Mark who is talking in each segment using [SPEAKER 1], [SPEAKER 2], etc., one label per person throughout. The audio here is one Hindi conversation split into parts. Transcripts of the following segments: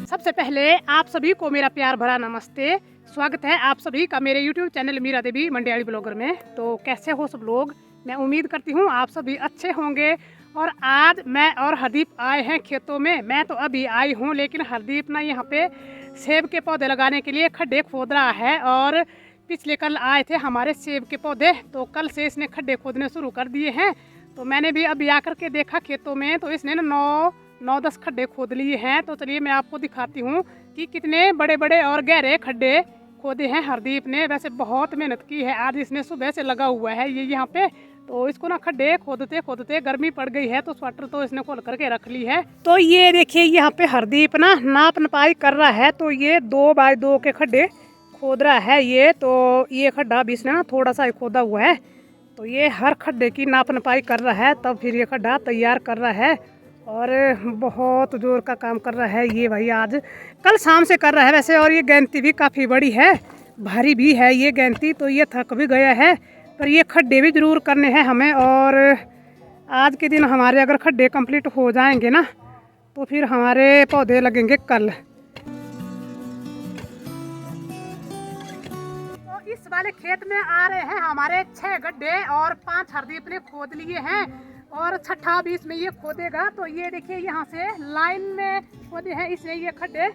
[SPEAKER 1] सबसे पहले आप सभी को मेरा प्यार भरा नमस्ते। स्वागत है आप सभी का मेरे YouTube चैनल मीरा देवी मंडियाड़ी ब्लॉगर में। तो कैसे हो सब लोग? मैं उम्मीद करती हूँ आप सभी अच्छे होंगे। और आज मैं और हरदीप आए हैं खेतों में। मैं तो अभी आई हूँ, लेकिन हरदीप ना यहाँ पे सेब के पौधे लगाने के लिए खड्डे खोद रहा है। और पिछले कल आए थे हमारे सेब के पौधे, तो कल से इसने खड्डे खोदने शुरू कर दिए हैं। तो मैंने भी अभी आकर के देखा खेतों में, तो इसने ना 9-10 खड्डे खोद लिए हैं। तो चलिए मैं आपको दिखाती हूँ कि कितने बड़े बड़े और गहरे खड्डे खोदे हैं हरदीप ने। वैसे बहुत मेहनत की है, आज इसने सुबह से लगा हुआ है ये यहाँ पे। तो इसको ना खड्डे खोदते खोदते गर्मी पड़ गई है, तो स्वेटर तो इसने खोल करके रख ली है। तो ये देखिए यहाँ पे हरदीप ना नाप नपाई कर रहा है। तो ये 2x2 के खड्डे खोद रहा है ये। तो ये खड्डा भी इसने ना थोड़ा सा खोदा हुआ है। तो ये हर खड्डे की नाप नपाई कर रहा है, तब फिर ये खड्डा तैयार कर रहा है। और बहुत जोर का काम कर रहा है ये भाई, आज कल शाम से कर रहा है वैसे। और ये गेंती भी काफ़ी बड़ी है, भारी भी है ये गेंती। तो ये थक भी गया है, पर ये खड्डे भी ज़रूर करने हैं हमें। और आज के दिन हमारे अगर खड्डे कंप्लीट हो जाएंगे ना, तो फिर हमारे पौधे लगेंगे कल। तो इस वाले खेत में आ रहे हैं हमारे 6 गड्ढे और 5 हरदीप ने खोद लिए हैं। और छठा भी इसमें ये खोदेगा। तो ये देखिए यहाँ से लाइन में खोदे हैं इसने ये खड्डे,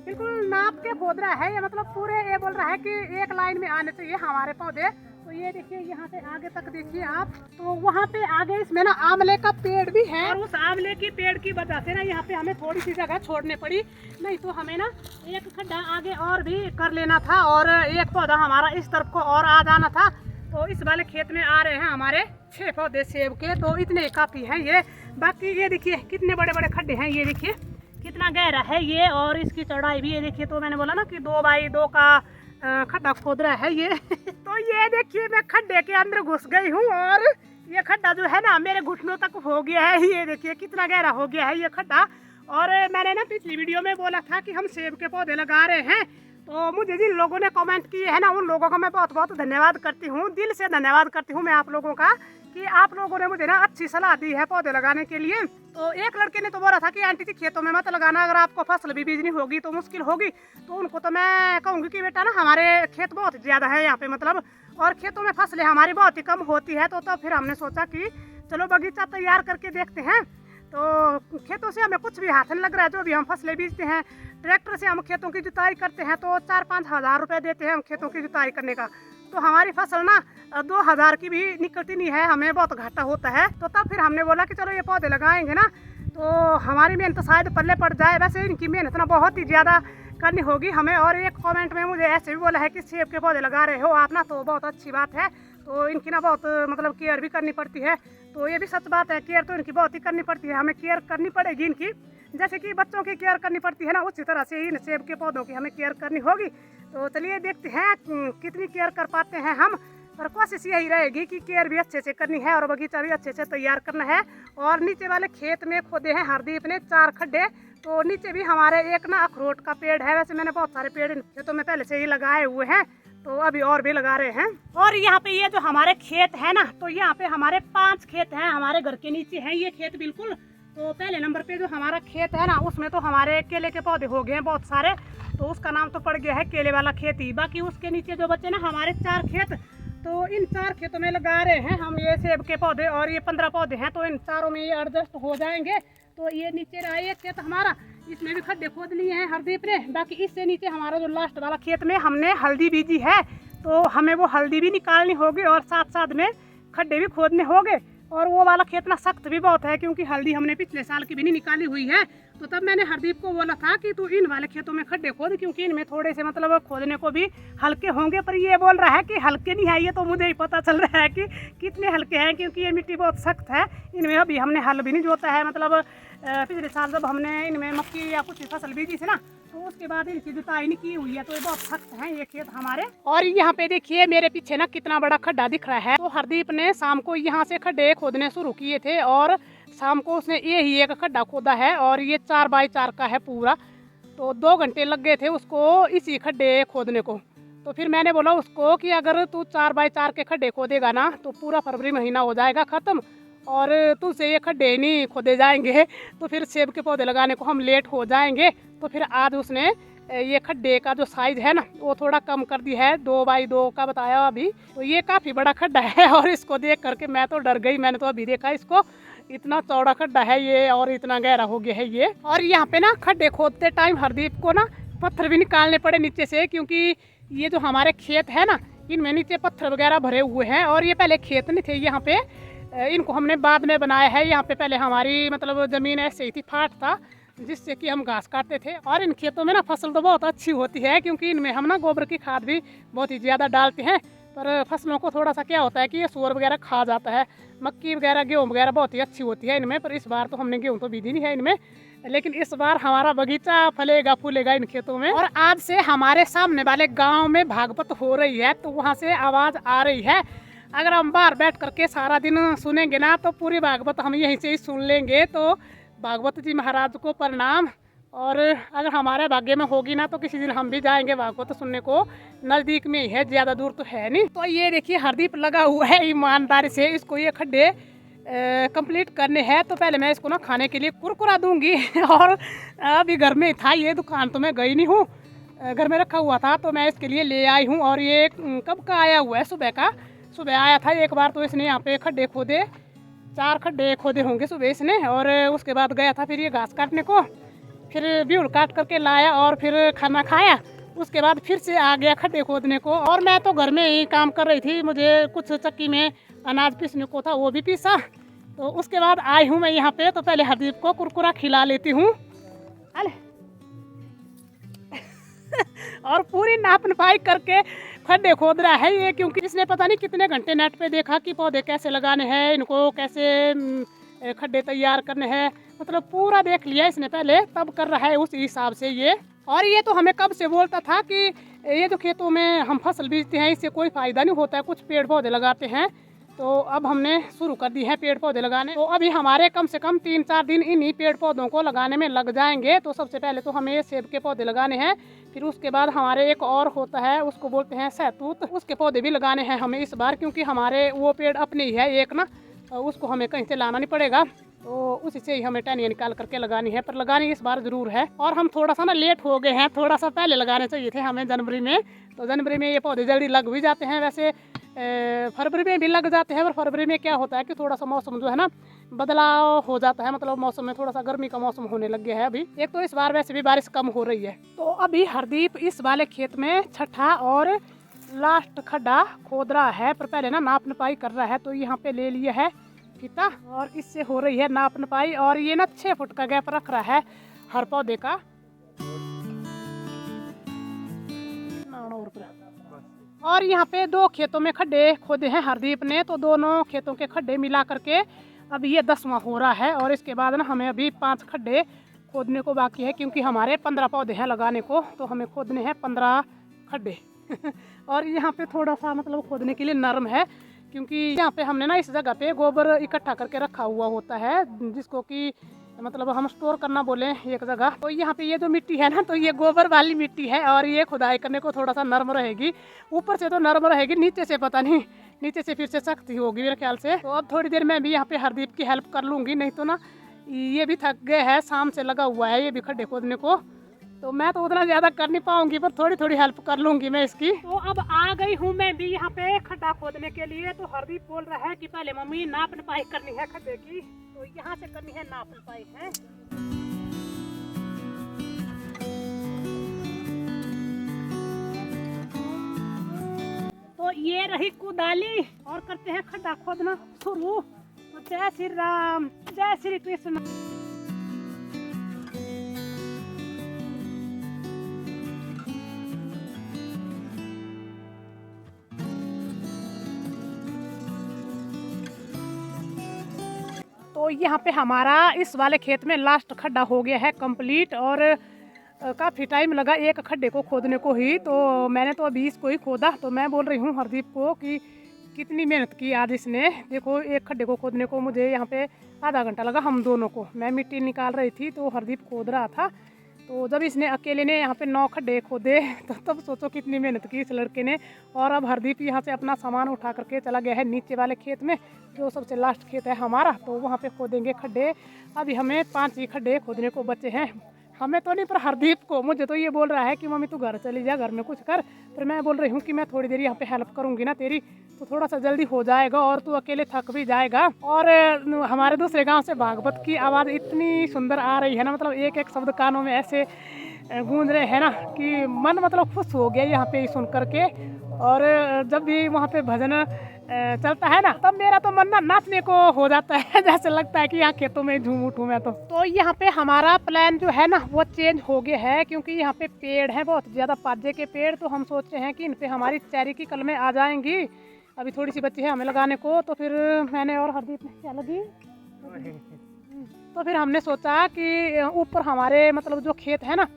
[SPEAKER 1] बिल्कुल नाप के खोद रहा है ये। मतलब पूरे ये बोल रहा है कि एक लाइन में आने चाहिए हमारे पौधे। तो ये देखिए यहाँ से आगे तक देखिए आप, तो वहाँ पे आगे इसमें ना आंवले का पेड़ भी है। और उस आंवले की पेड़ की वजह से ना यहाँ पे हमें थोड़ी सी जगह छोड़नी पड़ी, नहीं तो हमें ना एक खड्डा आगे और भी कर लेना था और एक पौधा हमारा इस तरफ को और आ जाना था। तो इस वाले खेत में आ रहे हैं हमारे 6 पौधे सेब के, तो इतने काफ़ी हैं ये। बाकी ये देखिए कितने बड़े बड़े खड्डे हैं, ये देखिए कितना गहरा है ये। और इसकी चौड़ाई भी ये देखिए। तो मैंने बोला ना कि 2x2 का खड्डा खोद रहा है ये। तो ये देखिए मैं खड्डे के अंदर घुस गई हूँ और ये खड्डा जो है ना मेरे घुटनों तक हो गया है। ये देखिए कितना गहरा हो गया है ये खड्डा। और मैंने ना पिछली वीडियो में बोला था कि हम सेब के पौधे लगा रहे हैं। तो मुझे जिन लोगों ने कमेंट किए हैं ना, उन लोगों का मैं बहुत बहुत धन्यवाद करती हूँ, दिल से धन्यवाद करती हूँ मैं आप लोगों का, कि आप लोगों ने मुझे ना अच्छी सलाह दी है पौधे लगाने के लिए। तो एक लड़के ने तो बोला था कि आंटी जी खेतों में मत लगाना, अगर आपको फसल भी बीजनी होगी तो मुश्किल होगी। तो उनको तो मैं कहूँगी कि बेटा ना हमारे खेत बहुत ज़्यादा है यहाँ पे, मतलब और खेतों में फसलें हमारी बहुत ही कम होती है। तो फिर हमने सोचा कि चलो बगीचा तैयार करके देखते हैं। तो खेतों से हमें कुछ भी हाथ नहीं लग रहा है, जो भी हम फसलें बीजते हैं। ट्रैक्टर से हम खेतों की जुताई करते हैं तो 4-5 हज़ार रुपये देते हैं हम खेतों की जुताई करने का। तो हमारी फसल ना 2,000 की भी निकलती नहीं है, हमें बहुत घाटा होता है। तो तब फिर हमने बोला कि चलो ये पौधे लगाएंगे ना, तो हमारी मेहनत शायद पल्ले पड़ जाए। वैसे इनकी मेहनत ना बहुत ही ज़्यादा करनी होगी हमें। और एक कमेंट में मुझे ऐसे भी बोला है कि सेब के पौधे लगा रहे हो आप ना, तो बहुत अच्छी बात है। तो इनकी ना बहुत मतलब केयर भी करनी पड़ती है। तो ये भी सच बात है, केयर तो इनकी बहुत ही करनी पड़ती है, हमें केयर करनी पड़ेगी इनकी। जैसे कि बच्चों की केयर करनी पड़ती है ना, उसी तरह से इन सेब के पौधों की हमें केयर करनी होगी। तो चलिए देखते हैं कितनी केयर कर पाते हैं हम। पर कोशिश यही रहेगी कि केयर भी अच्छे से करनी है और बगीचा भी अच्छे से तैयार करना है। और नीचे वाले खेत में खोदे हैं हरदीप ने 4 खड्डे। तो नीचे भी हमारे एक ना अखरोट का पेड़ है। वैसे मैंने बहुत सारे पेड़ इन खेतों में पहले से ही लगाए हुए हैं, तो अभी और भी लगा रहे हैं। और यहाँ पे ये जो हमारे खेत है ना, तो यहाँ पे हमारे 5 खेत हैं, हमारे घर के नीचे है ये खेत बिल्कुल। तो पहले नंबर पे जो हमारा खेत है ना, उसमें तो हमारे केले के पौधे हो गए हैं बहुत सारे, तो उसका नाम तो पड़ गया है केले वाला खेत ही। बाकी उसके नीचे जो बचे ना हमारे 4 खेत, तो इन 4 खेतों में लगा रहे हैं हम ये सेब के पौधे। और ये 15 पौधे हैं, तो इन चारों में ये एडजस्ट हो जाएंगे। तो ये नीचे रहा ये खेत हमारा, इसमें भी खड्डे खोद लिए हैं हरदीप ने। बाकी इससे नीचे हमारा जो लास्ट वाला खेत में हमने हल्दी बीजी है, तो हमें वो हल्दी भी निकालनी होगी और साथ साथ में खड्डे भी खोदने होंगे। और वो वाला खेत ना सख्त भी बहुत है, क्योंकि हल्दी हमने पिछले साल की भी नहीं निकाली हुई है। तो तब मैंने हरदीप को बोला था कि तू इन वाले खेतों में खड्डे खोद, क्योंकि इनमें थोड़े से मतलब खोदने को भी हल्के होंगे। पर ये बोल रहा है कि हल्के नहीं है, ये तो मुझे ही पता चल रहा है कि कितने हल्के हैं, क्योंकि ये मिट्टी बहुत सख्त है। इनमें अभी हमने हल भी नहीं जोता है, मतलब पिछले साल जब हमने इनमें मक्की या कुछ फसल बीजी थी ना, तो उसके बाद इनकी जुताई नहीं की हुई है। तो ये बहुत सख्त हैं ये खेत हमारे। और यहाँ पे देखिए मेरे पीछे ना कितना बड़ा खड्डा दिख रहा है। तो हरदीप ने शाम को यहाँ से खड्डे खोदने शुरू किए थे और शाम को उसने ये ही एक खड्डा खोदा है। और ये 4x4 का है पूरा। तो 2 घंटे लग गए थे उसको इसी खड्डे खोदने को। तो फिर मैंने बोला उसको कि अगर तू 4x4 के खड्डे खोदेगा ना, तो पूरा फरवरी महीना हो जाएगा ख़त्म और तुझसे ये खड्डे नहीं खोदे जाएंगे तो फिर सेब के पौधे लगाने को हम लेट हो जाएंगे। तो फिर आज उसने ये खड्डे का जो साइज़ है ना वो थोड़ा कम कर दी है, 2x2 का बताया अभी। तो ये काफ़ी बड़ा खड्डा है और इसको देख करके मैं तो डर गई। मैंने तो अभी देखा इसको, इतना चौड़ा खड्डा है ये और इतना गहरा हो गया है ये। और यहाँ पे ना खड्डे खोदते टाइम हरदीप को ना पत्थर भी निकालने पड़े नीचे से, क्योंकि ये जो हमारे खेत है ना इनमें नीचे पत्थर वगैरह भरे हुए हैं। और ये पहले खेत नहीं थे यहाँ पे, इनको हमने बाद में बनाया है। यहाँ पे पहले हमारी मतलब ज़मीन ऐसे ही थी, फाट था जिससे कि हम घास काटते थे। और इन खेतों में ना फसल तो बहुत अच्छी होती है, क्योंकि इनमें हम ना गोबर की खाद भी बहुत ही ज़्यादा डालते हैं। पर फसलों को थोड़ा सा क्या होता है कि ये सूअर वगैरह खा जाता है। मक्की वगैरह गेहूँ वगैरह बहुत ही अच्छी होती है इनमें, पर इस बार तो हमने गेहूँ तो बीजी नहीं है इनमें, लेकिन इस बार हमारा बगीचा फलेगा फूलेगा इन खेतों में। और आज से हमारे सामने वाले गाँव में भागवत हो रही है, तो वहाँ से आवाज़ आ रही है। अगर हम बाहर बैठ करके सारा दिन सुनेंगे ना तो पूरी भागवत हम यहीं से ही सुन लेंगे। तो भागवत जी महाराज को प्रणाम। और अगर हमारे भाग्य में होगी ना तो किसी दिन हम भी जाएंगे भागवत सुनने को, नज़दीक में ही है, ज़्यादा दूर तो है नहीं। तो ये देखिए हरदीप लगा हुआ है ईमानदारी से, इसको ये खड्डे कंप्लीट करने हैं। तो पहले मैं इसको ना खाने के लिए कुरकुरा दूंगी और अभी घर में था ये, दुकान तो मैं गई नहीं हूँ, घर में रखा हुआ था तो मैं इसके लिए ले आई हूँ। और ये कब का आया हुआ है, सुबह का, सुबह आया था एक बार। तो इसने यहाँ पे खड्डे खोदे, 4 खड्डे खोदे होंगे सुबह इसने। और उसके बाद गया था फिर ये घास काटने को, फिर ब्यूल काट करके लाया और फिर खाना खाया। उसके बाद फिर से आ गया खड्डे खोदने को। और मैं तो घर में ही काम कर रही थी, मुझे कुछ चक्की में अनाज पीसने को था वो भी पीसा। तो उसके बाद आई हूँ मैं यहाँ पे, तो पहले हरदीप को कुरकुरा खिला लेती हूँ। और पूरी नाप नपाई करके खड्डे खोद रहा है ये, क्योंकि इसने पता नहीं कितने घंटे नेट पे देखा कि पौधे कैसे लगाने हैं, इनको कैसे खड्डे तैयार करने हैं, मतलब पूरा देख लिया इसने पहले, तब कर रहा है उस हिसाब से ये। और ये तो हमें कब से बोलता था कि ये जो खेतों में हम फसल बीजते हैं इससे कोई फ़ायदा नहीं होता है, कुछ पेड़ पौधे लगाते हैं। तो अब हमने शुरू कर दी है पेड़ पौधे लगाने। तो अभी हमारे कम से कम 3-4 दिन इन्हीं पेड़ पौधों को लगाने में लग जाएंगे। तो सबसे पहले तो हमें सेब के पौधे लगाने हैं, फिर उसके बाद हमारे एक और होता है उसको बोलते हैं सहतूत, उसके पौधे भी लगाने हैं हमें इस बार, क्योंकि हमारे वो पेड़ अपने ही है एक ना, उसको हमें कहीं से लाना नहीं पड़ेगा। तो उसी से ही हमें टहनियाँ निकाल करके लगानी है, पर लगानी इस बार ज़रूर है। और हम थोड़ा सा ना लेट हो गए हैं, थोड़ा सा पहले लगाने चाहिए थे हमें जनवरी में। तो जनवरी में ये पौधे जल्दी लग भी जाते हैं, वैसे फरवरी में भी लग जाते हैं। पर फरवरी में क्या होता है कि थोड़ा सा मौसम जो है ना बदलाव हो जाता है, मतलब मौसम में थोड़ा सा गर्मी का मौसम होने लग गया है अभी। एक तो इस बार वैसे भी बारिश कम हो रही है। तो अभी हरदीप इस वाले खेत में छठा और लास्ट खड्डा खोद रहा है, पर पहले ना नाप नपाई कर रहा है। तो यहाँ पे ले लिया है फीता और इससे हो रही है नाप नपाई। और ये ना 6 फुट का गैप रख रहा है हर पौधे का। और यहाँ पे 2 खेतों में खड्डे खोदे हैं हरदीप ने, तो दोनों खेतों के खड्डे मिला करके अब ये 10वां हो रहा है। और इसके बाद ना हमें अभी 5 खड्डे खोदने को बाकी है, क्योंकि हमारे 15 पौधे हैं लगाने को, तो हमें खोदने हैं 15 खड्डे। और यहाँ पे थोड़ा सा मतलब खोदने के लिए नरम है, क्योंकि यहाँ पे हमने ना इस जगह पे गोबर इकट्ठा करके रखा हुआ होता है, जिसको कि मतलब हम स्टोर करना बोले एक जगह। तो यहाँ पे ये जो मिट्टी है ना, तो ये गोबर वाली मिट्टी है और ये खुदाई करने को थोड़ा सा नरम रहेगी। ऊपर से तो नरम रहेगी, नीचे से पता नहीं, नीचे से फिर से सख्त ही होगी मेरे ख्याल से। तो अब थोड़ी देर में भी यहाँ पे हरदीप की हेल्प कर लूँगी, नहीं तो ना ये भी थक गए है, शाम से लगा हुआ है ये भी खड्डे खोदने को। तो मैं तो उतना ज़्यादा कर नहीं पाऊंगी, पर थोड़ी थोड़ी हेल्प कर लूँगी मैं इसकी। तो अब आ गई हूँ मैं भी यहाँ पे खड्डा खोदने के लिए। तो हरदीप बोल रहा है कि पहले मम्मी नाप नपाई करनी है खड्डे की, तो यहाँ से करनी है नाप नपाई है। तो ये रही कुदाली और करते हैं खड्डा खोदना शुरू। तो जय श्री राम, जय श्री कृष्ण। तो यहाँ पे हमारा इस वाले खेत में लास्ट खड्डा हो गया है कंप्लीट। और काफ़ी टाइम लगा एक खड्डे को खोदने को ही, तो मैंने तो अभी इसको ही खोदा। तो मैं बोल रही हूँ हरदीप को कि कितनी मेहनत की आज इसने। देखो एक खड्डे को खोदने को मुझे यहाँ पे आधा घंटा लगा हम दोनों को। मैं मिट्टी निकाल रही थी तो हरदीप खोद रहा था। तो जब इसने अकेले ने यहाँ पे 9 खड्डे खोदे तो तब सोचो कितनी मेहनत की इस लड़के ने। और अब हरदीप यहाँ से अपना सामान उठा करके चला गया है नीचे वाले खेत में, जो सबसे लास्ट खेत है हमारा, तो वहाँ पे खोदेंगे खड्डे। अभी हमें 5 ही खड्डे खोदने को बचे हैं। हमें तो नहीं, पर हरदीप को। मुझे तो ये बोल रहा है कि मम्मी तू घर चली जा, घर में कुछ कर। पर मैं बोल रही हूँ कि मैं थोड़ी देर यहाँ पे हेल्प करूँगी ना तेरी, तो थोड़ा सा जल्दी हो जाएगा और तू अकेले थक भी जाएगा। और हमारे दूसरे गांव से भागवत की आवाज़ इतनी सुंदर आ रही है ना, मतलब एक एक शब्द कानों में ऐसे गूंज रहे हैं ना कि मन मतलब खुश हो गया यहाँ पे सुन करके। और जब भी वहाँ पे भजन चलता है ना, तब मेरा तो मन ना नाचने को हो जाता है जैसे लगता है कि यहाँ खेतों में झूम उठूँ मैं तो यहाँ पे हमारा प्लान जो है ना वो चेंज हो गया है, क्योंकि यहाँ पे पेड़ हैं बहुत ज़्यादा, पाजे के पेड़। तो हम सोच रहे हैं कि इन पे हमारी चेरी की कलमें आ जाएंगी। अभी थोड़ी सी बच्ची है हमें लगाने को, तो फिर मैंने और हरदीप ने क्या लगी तो फिर हमने सोचा कि ऊपर हमारे मतलब जो खेत है ना,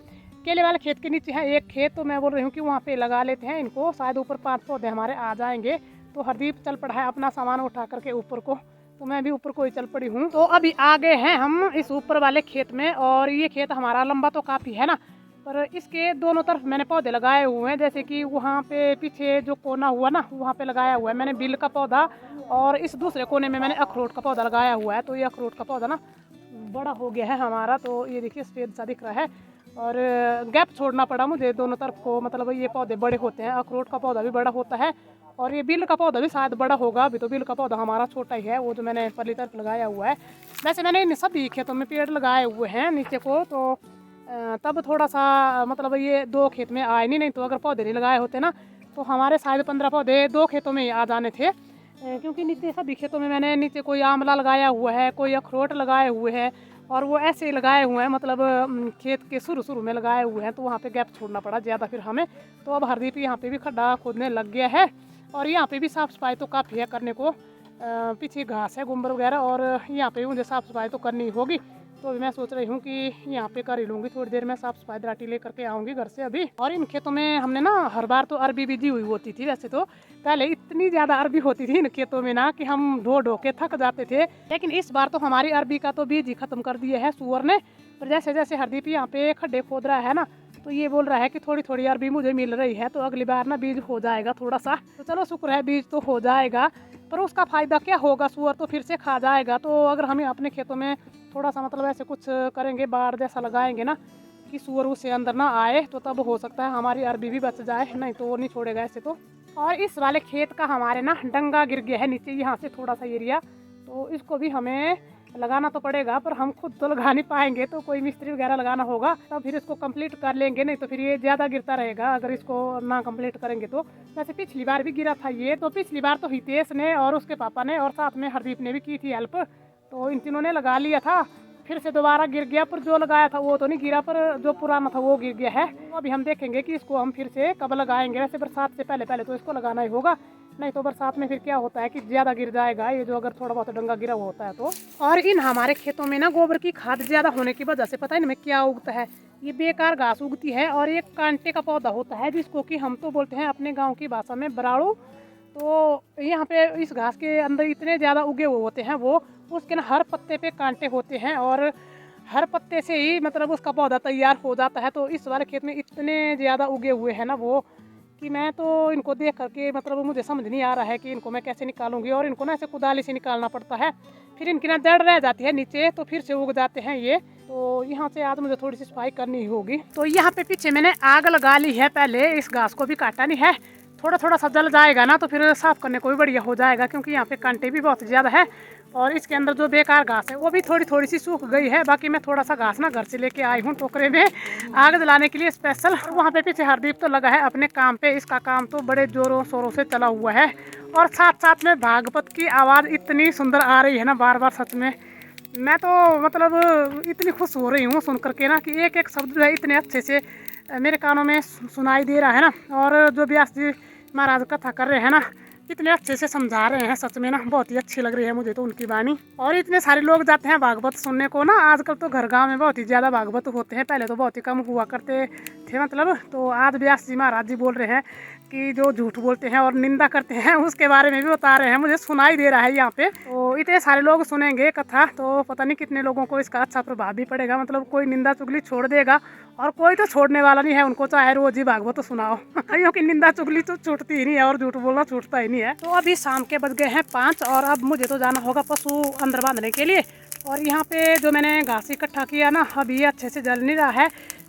[SPEAKER 1] केले वाले खेत के नीचे है एक खेत, तो मैं बोल रही हूँ कि वहाँ पे लगा लेते हैं इनको, शायद ऊपर 5 पौधे हमारे आ जाएंगे। तो हरदीप चल पड़ा है अपना सामान उठा करके ऊपर को, तो मैं भी ऊपर को ही चल पड़ी हूँ। तो अभी आ गए हैं हम इस ऊपर वाले खेत में, और ये खेत हमारा लंबा तो काफ़ी है ना, पर इसके दोनों तरफ मैंने पौधे लगाए हुए हैं। जैसे कि वहाँ पे पीछे जो कोना हुआ ना, वहाँ पे लगाया हुआ है मैंने बिल का पौधा, और इस दूसरे कोने में मैंने अखरोट का पौधा लगाया हुआ है। तो ये अखरोट का पौधा ना बड़ा हो गया है हमारा, तो ये देखिए सफ़ेद सा दिख रहा है। और गैप छोड़ना पड़ा मुझे दोनों तरफ को, मतलब ये पौधे बड़े होते हैं। अखरोट का पौधा भी बड़ा होता है, और ये बिल का पौधा भी शायद बड़ा होगा। अभी तो बिल का पौधा हमारा छोटा ही है, वो जो मैंने परली तरफ लगाया हुआ है। वैसे मैंने इन सभी खेतों में पेड़ लगाए हुए हैं नीचे को, तो तब थोड़ा सा मतलब ये 2 खेत में आए नहीं तो अगर पौधे नहीं लगाए होते ना तो हमारे शायद 15 पौधे 2 खेतों में ही आ जाने थे। क्योंकि नीचे सभी खेतों में मैंने नीचे कोई आंवला लगाया हुआ है, कोई अखरोट लगाए हुए हैं, और वो ऐसे ही लगाए हुए हैं, मतलब खेत के शुरू में लगाए हुए हैं। तो वहाँ पे गैप छोड़ना पड़ा ज़्यादा फिर हमें। तो अब हरदीप यहाँ पे भी खड्डा खोदने लग गया है, और यहाँ पे भी साफ़ सफाई तो काफ़ी है करने को। पीछे घास है गुम्बर वगैरह, और यहाँ पे मुझे साफ़ सफाई तो करनी होगी। तो अभी मैं सोच रही हूँ कि यहाँ पे कर ही लूँगी, थोड़ी देर में साफ़ सफाई दराटी ले करके आऊँगी घर से अभी। और इन खेतों में हमने ना हर बार तो अरबी बीजी हुई होती थी। वैसे तो पहले इतनी ज़्यादा अरबी होती थी इन खेतों में ना कि हम ढो के थक जाते थे, लेकिन इस बार तो हमारी अरबी का तो बीज ही खत्म कर दिए है सुअर ने। पर जैसे जैसे हरदीप यहाँ पे खड्डे खोद रहा है ना, तो ये बोल रहा है कि थोड़ी थोड़ी अरबी मुझे मिल रही है, तो अगली बार ना बीज हो जाएगा थोड़ा सा। तो चलो शुक्र है बीज तो हो जाएगा, पर उसका फ़ायदा क्या होगा, सुअर तो फिर से खा जाएगा। तो अगर हम अपने खेतों में थोड़ा सा मतलब ऐसे कुछ करेंगे, बाड़ जैसा लगाएंगे ना कि सुअर उससे अंदर ना आए, तो तब हो सकता है हमारी अरबी भी बच जाए, नहीं तो वो नहीं छोड़ेगा ऐसे तो। और इस वाले खेत का हमारे ना डंगा गिर गया है नीचे यहाँ से थोड़ा सा एरिया, तो इसको भी हमें लगाना तो पड़ेगा, पर हम खुद तो लगा नहीं पाएंगे, तो कोई मिस्त्री वगैरह लगाना होगा, तब फिर इसको कंप्लीट कर लेंगे, नहीं तो फिर ये ज़्यादा गिरता रहेगा अगर इसको ना कंप्लीट करेंगे तो। वैसे पिछली बार भी गिरा था ये, तो पिछली बार तो हितेश ने और उसके पापा ने और साथ में हरदीप ने भी की थी हेल्प, तो इन तीनों ने लगा लिया था। फिर से दोबारा गिर गया, पर जो लगाया था वो तो नहीं गिरा, पर जो पुराना था वो गिर गया है। तो अभी हम देखेंगे कि इसको हम फिर से कब लगाएंगे। वैसे बरसात से पहले तो इसको लगाना ही होगा, नहीं तो बरसात में फिर क्या होता है कि ज़्यादा गिर जाएगा ये, जो अगर थोड़ा बहुत डंगा गिरा हुआ होता है तो। और इन हमारे खेतों में ना गोबर की खाद ज़्यादा होने की वजह से पता है ना क्या उगता है, ये बेकार घास उगती है, और एक कांटे का पौधा होता है जिसको कि हम तो बोलते हैं अपने गाँव की भाषा में बराड़ू। तो यहाँ पे इस घास के अंदर इतने ज़्यादा उगे हुए होते हैं वो, उसके ना हर पत्ते पे कांटे होते हैं, और हर पत्ते से ही मतलब उसका पौधा तैयार हो जाता है। तो इस वाले खेत में इतने ज़्यादा उगे हुए हैं ना वो, कि मैं तो इनको देख करके मतलब मुझे समझ नहीं आ रहा है कि इनको मैं कैसे निकालूंगी। और इनको ना ऐसे कुदाली से निकालना पड़ता है, फिर इनकी ना जड़ रह जाती है नीचे, तो फिर से उग जाते हैं ये। तो यहाँ से आज मुझे थोड़ी सी सफाई करनी होगी। तो यहाँ पे पीछे मैंने आग लगा ली है, पहले इस घास को भी काटा नहीं है, थोड़ा सा जल जाएगा ना तो फिर साफ़ करने को भी बढ़िया हो जाएगा, क्योंकि यहाँ पे कांटे भी बहुत ज़्यादा है, और इसके अंदर जो बेकार घास है वो भी थोड़ी सी सूख गई है। बाकी मैं थोड़ा सा घास ना घर से लेके आई हूँ टोकरे में आग जलाने के लिए स्पेशल। वहाँ पे पीछे हरदीप तो लगा है अपने काम पे, इसका काम तो बड़े जोरों शोरों से चला हुआ है। और साथ में भागवत की आवाज़ इतनी सुंदर आ रही है ना बार बार, सच में मैं तो मतलब इतनी खुश हो रही हूँ सुन करके ना, कि एक एक शब्द जो है इतने अच्छे से मेरे कानों में सुनाई दे रहा है ना। और जो व्यास जी महाराज कथा कर रहे हैं ना, इतने अच्छे से समझा रहे हैं, सच में ना बहुत ही अच्छी लग रही है मुझे तो उनकी वाणी। और इतने सारे लोग जाते हैं भागवत सुनने को ना, आजकल तो घर गांव में बहुत ही ज़्यादा भागवत होते हैं, पहले तो बहुत ही कम हुआ करते थे मतलब। तो आज व्यास जी महाराज जी बोल रहे हैं कि जो झूठ बोलते हैं और निंदा करते हैं उसके बारे में भी बता रहे हैं। मुझे सुनाई दे रहा है यहाँ पे, तो इतने सारे लोग सुनेंगे कथा तो पता नहीं कितने लोगों को इसका अच्छा प्रभाव भी पड़ेगा। मतलब कोई निंदा चुगली छोड़ देगा और कोई तो छोड़ने वाला नहीं है, उनको चाहे रोज ही भागवत तो सुनाओ। क्योंकि निंदा चुगली तो छूटती ही नहीं है और झूठ बोलना छूटता ही नहीं है। तो अभी शाम के बज गए हैं 5 और अब मुझे तो जाना होगा पशु अंदर बांधने के लिए। और यहाँ पे जो मैंने घास इकट्ठा किया ना, अभी ये अच्छे से जल नहीं रहा है,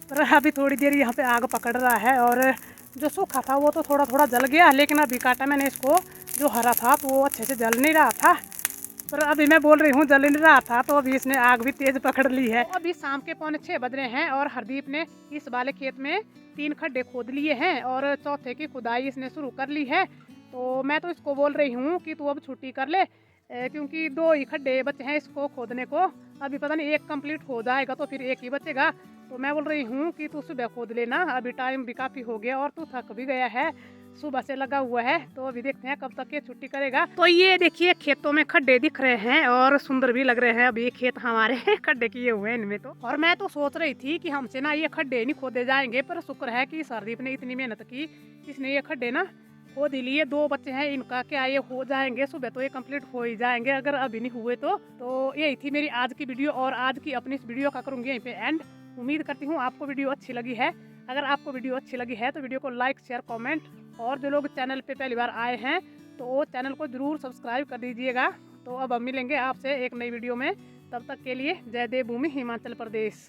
[SPEAKER 1] पर अभी थोड़ी देर यहाँ पे आग पकड़ रहा है। और जो सूखा था वो तो थोड़ा थोड़ा जल गया, लेकिन अभी काटा मैंने इसको जो हरा था तो वो अच्छे से जल नहीं रहा था। पर अभी मैं बोल रही हूँ जल नहीं रहा था, तो अभी इसने आग भी तेज पकड़ ली है। तो अभी शाम के 6:45 बज रहे हैं और हरदीप ने इस वाले खेत में 3 खड्डे खोद लिए हैं और चौथे की खुदाई इसने शुरू कर ली है। तो मैं तो इसको बोल रही हूँ कि तू अब छुट्टी कर ले, क्योंकि 2 ही खड्डे बचे हैं इसको खोदने को। अभी पता नहीं एक कंप्लीट हो जाएगा तो फिर एक ही बचेगा। तो मैं बोल रही हूँ कि तू सुबह खोद लेना, अभी टाइम भी काफ़ी हो गया और तू थक भी गया है, सुबह से लगा हुआ है। तो अभी देखते हैं कब तक ये छुट्टी करेगा। तो ये देखिए खेतों में खड्डे दिख रहे हैं और सुंदर भी लग रहे हैं। अभी ये खेत हमारे खड्डे किए हुए हैं इनमें तो। और मैं तो सोच रही थी कि हमसे ना ये खड्डे नहीं खोदे जाएंगे, पर शुक्र है कि सरदीप ने इतनी मेहनत की, इसने ये खड्डे ना खोद ही लिए। 2 बच्चे हैं इनका, क्या ये हो जाएंगे सुबह तो ये कंप्लीट हो ही जाएंगे, अगर अभी नहीं हुए तो यही थी मेरी आज की वीडियो। और आज की अपनी इस वीडियो का करूँगी यहीं पे एंड। उम्मीद करती हूँ आपको वीडियो अच्छी लगी है। अगर आपको वीडियो अच्छी लगी है तो वीडियो को लाइक शेयर कमेंट, और जो लोग चैनल पे पहली बार आए हैं तो वो चैनल को ज़रूर सब्सक्राइब कर दीजिएगा। तो अब हम मिलेंगे आपसे एक नई वीडियो में, तब तक के लिए जय देवभूमि हिमाचल प्रदेश।